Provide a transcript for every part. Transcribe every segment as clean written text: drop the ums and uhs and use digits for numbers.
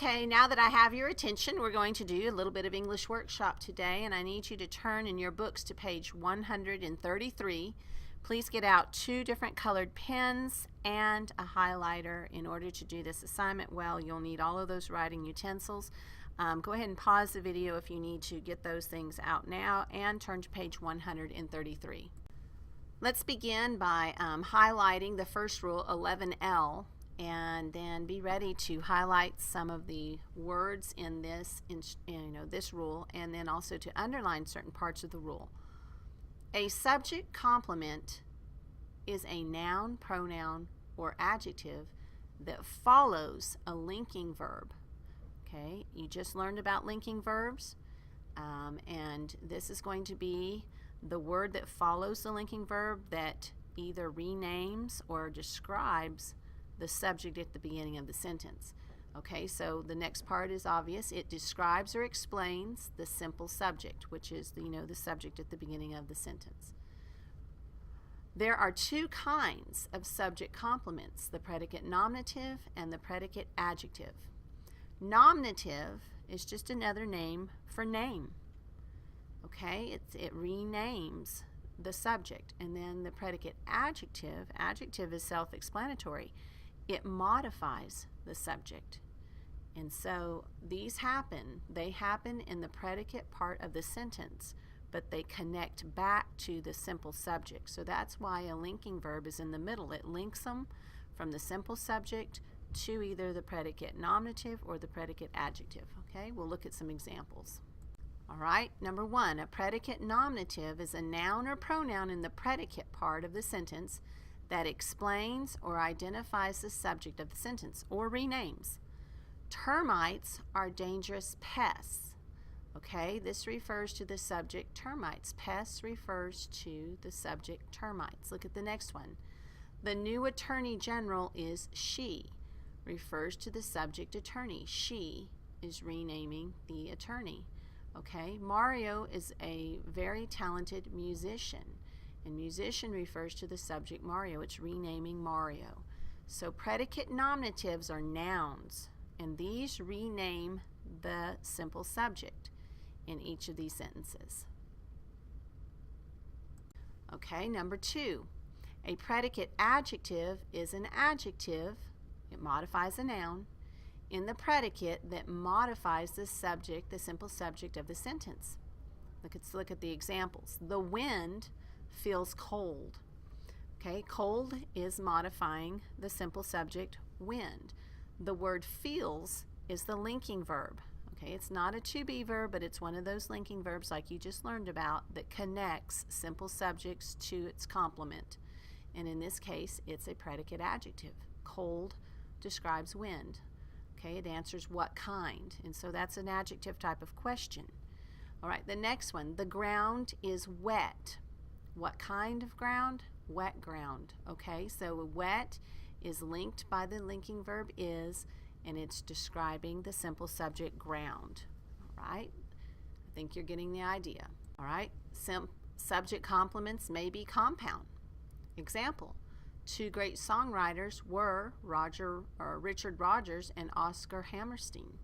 Okay, now that I have your attention, we're going to do a little bit of English workshop today, and I need you to turn in your books to page 133. Please get out 2 different colored pens and a highlighter in order to do this assignment well. You'll need all of those writing utensils. Go ahead and pause the video if you need to get those things out now, and turn to page 133. Let's begin by highlighting the first rule, 11L, and then be ready to highlight some of the words in this rule, and then also to underline certain parts of the rule. A subject complement is a noun, pronoun, or adjective that follows a linking verb. Okay, you just learned about linking verbs, and this is going to be the word that follows the linking verb that either renames or describes the subject at the beginning of the sentence. Okay, so the next part is obvious. It describes or explains the simple subject, which is the subject at the beginning of the sentence. There are 2 kinds of subject complements, the predicate nominative and the predicate adjective. Nominative is just another name for name. Okay, it renames the subject. And then the predicate adjective is self-explanatory. It modifies the subject. And so these happen in the predicate part of the sentence, but they connect back to the simple subject. So that's why a linking verb is in the middle. It links them from the simple subject to either the predicate nominative or the predicate adjective. Okay, we'll look at some examples. All right, number 1, a predicate nominative is a noun or pronoun in the predicate part of the sentence that explains or identifies the subject of the sentence or renames. Termites are dangerous pests. Okay, this refers to the subject termites. Pests refers to the subject termites. Look at the next one. The new attorney general is she. Refers to the subject attorney. She is renaming the attorney. Okay, Mario is a very talented musician. And musician refers to the subject Mario. It's renaming Mario. So predicate nominatives are nouns, and these rename the simple subject in each of these sentences. Okay, number 2. A predicate adjective is an adjective, it modifies a noun, in the predicate that modifies the subject, the simple subject of the sentence. Let's look at the examples. The wind feels cold. Okay, cold is modifying the simple subject wind. The word feels is the linking verb. Okay, it's not a to be verb, but it's one of those linking verbs like you just learned about that connects simple subjects to its complement. And in this case, it's a predicate adjective. Cold describes wind. Okay, it answers what kind, and so that's an adjective type of question. All right, the next one, the ground is wet. What kind of ground? Wet ground. Okay, so wet is linked by the linking verb is, and it's describing the simple subject ground. All right, I think you're getting the idea. All right, subject complements may be compound. Example, 2 great songwriters were Richard Rodgers and Oscar Hammerstein.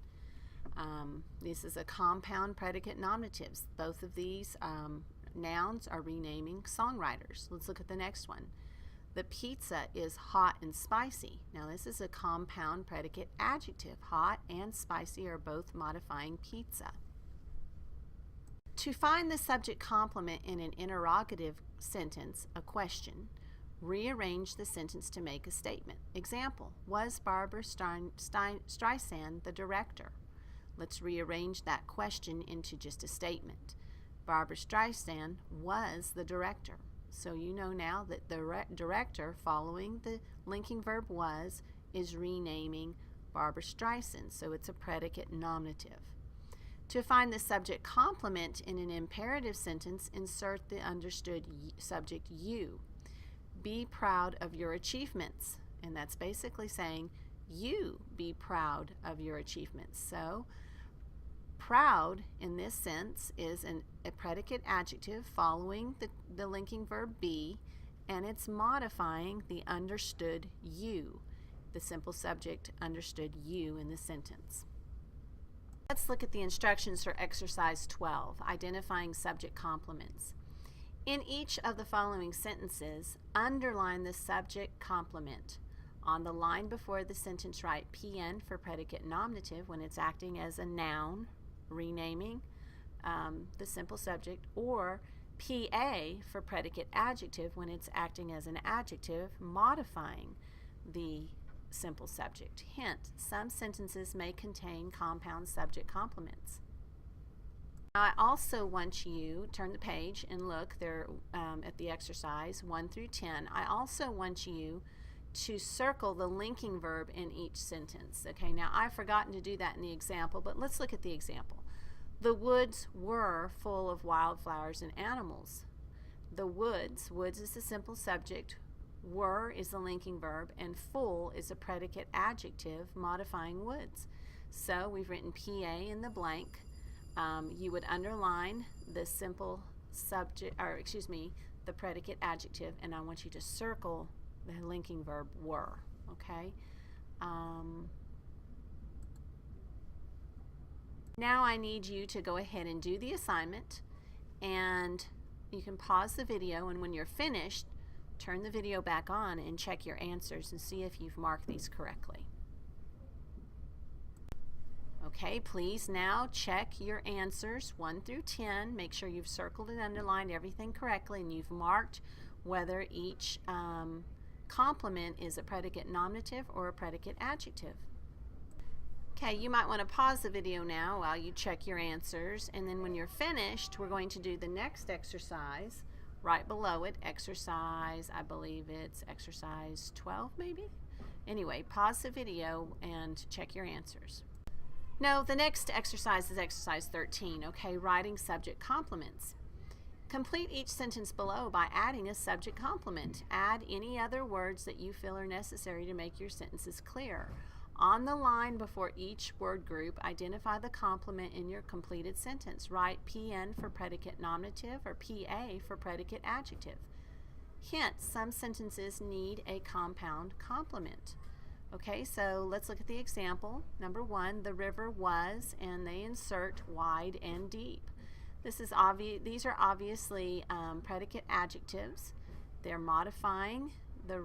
This is a compound predicate nominatives. Both of these nouns are renaming songwriters. Let's look at the next one. The pizza is hot and spicy. Now this is a compound predicate adjective. Hot and spicy are both modifying pizza. To find the subject complement in an interrogative sentence, a question, rearrange the sentence to make a statement. Example, was Barbra Streisand the director? Let's rearrange that question into just a statement. Barbra Streisand was the director. So you know now that the director, following the linking verb was, is renaming Barbra Streisand. So it's a predicate nominative. To find the subject complement in an imperative sentence, insert the understood subject you. Be proud of your achievements. And that's basically saying you be proud of your achievements. So proud in this sense is a predicate adjective following the linking verb be, and it's modifying the understood you. The simple subject understood you in the sentence. Let's look at the instructions for exercise 12, identifying subject complements. In each of the following sentences, underline the subject complement. On the line before the sentence, write PN for predicate nominative when it's acting as a noun, renaming the simple subject, or PA for predicate adjective when it's acting as an adjective, modifying the simple subject. Hint, some sentences may contain compound subject complements. I also want you, turn the page and look there at the exercise 1 through 10. I also want you to circle the linking verb in each sentence. Okay, now I've forgotten to do that in the example, but let's look at the example. The woods were full of wildflowers and animals. The woods is the simple subject, were is the linking verb, and full is a predicate adjective modifying woods. So we've written PA in the blank. You would underline the simple subject, or excuse me, the predicate adjective, and I want you to circle the linking verb were, okay? Now I need you to go ahead and do the assignment, and you can pause the video, and when you're finished, turn the video back on and check your answers and see if you've marked these correctly. Okay, please now check your answers 1 through 10. Make sure you've circled and underlined everything correctly, and you've marked whether each complement is a predicate nominative or a predicate adjective. Okay, you might want to pause the video now while you check your answers, and then when you're finished, we're going to do the next exercise right below it. Exercise, I believe it's exercise 12 maybe? Anyway, pause the video and check your answers. No, the next exercise is exercise 13, okay, writing subject complements. Complete each sentence below by adding a subject complement. Add any other words that you feel are necessary to make your sentences clear. On the line before each word group, identify the complement in your completed sentence. Write PN for predicate nominative or PA for predicate adjective. Hint, some sentences need a compound complement. Okay, so let's look at the example. Number 1, the river was, and they insert wide and deep. These are obviously predicate adjectives. They're modifying the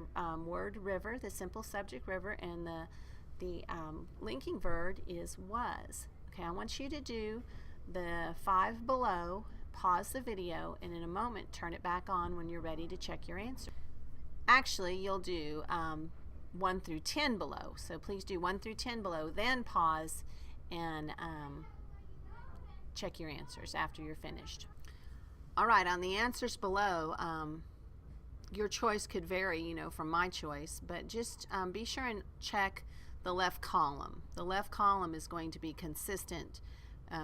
word river, the simple subject river, and the linking verb is was. Okay, I want you to do the 5 below, pause the video, and in a moment turn it back on when you're ready to check your answer. Actually, you'll do 1 through 10 below, so please do 1 through 10 below, then pause and check your answers after you're finished. All right, on the answers below, your choice could vary, you know, from my choice, but just be sure and check the left column. The left column is going to be consistent,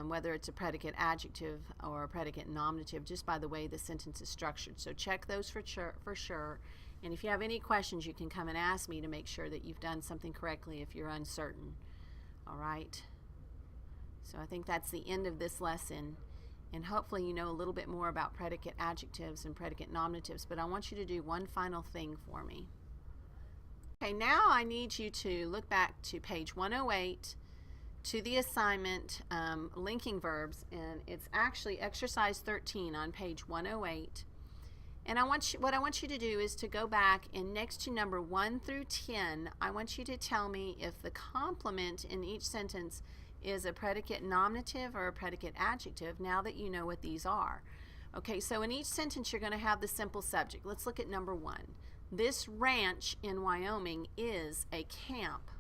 whether it's a predicate adjective or a predicate nominative, just by the way the sentence is structured. So check those for sure. And if you have any questions, you can come and ask me to make sure that you've done something correctly if you're uncertain. All right. So I think that's the end of this lesson. And hopefully you know a little bit more about predicate adjectives and predicate nominatives. But I want you to do one final thing for me. Okay, now I need you to look back to page 108 to the assignment linking verbs, and it's actually exercise 13 on page 108. And what I want you to do is to go back and next to number 1 through 10, I want you to tell me if the complement in each sentence is a predicate nominative or a predicate adjective, now that you know what these are. Okay, so in each sentence you're going to have the simple subject. Let's look at number 1. This ranch in Wyoming is a camp.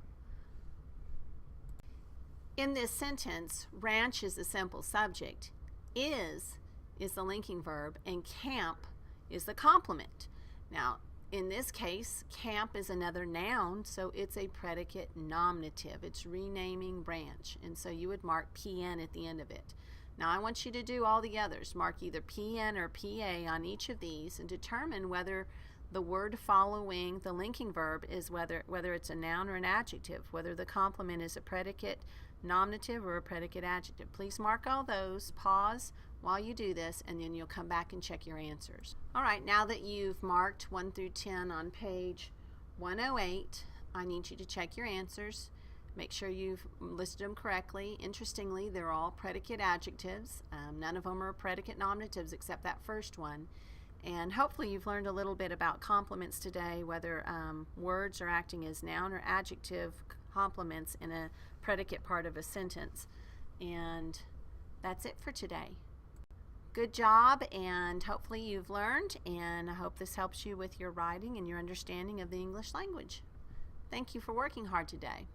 In this sentence, ranch is the simple subject, is the linking verb, and camp is the complement. Now, in this case, camp is another noun, so it's a predicate nominative. It's renaming branch, and so you would mark PN at the end of it. Now, I want you to do all the others. Mark either PN or PA on each of these and determine whether the word following the linking verb is whether it's a noun or an adjective, whether the complement is a predicate nominative or a predicate adjective. Please mark all those, pause while you do this, and then you'll come back and check your answers. All right, now that you've marked 1 through 10 on page 108, I need you to check your answers. Make sure you've listed them correctly. Interestingly, they're all predicate adjectives. None of them are predicate nominatives except that first one. And hopefully you've learned a little bit about complements today, whether words are acting as noun or adjective complements in a predicate part of a sentence. And that's it for today. Good job, and hopefully you've learned, and I hope this helps you with your writing and your understanding of the English language. Thank you for working hard today.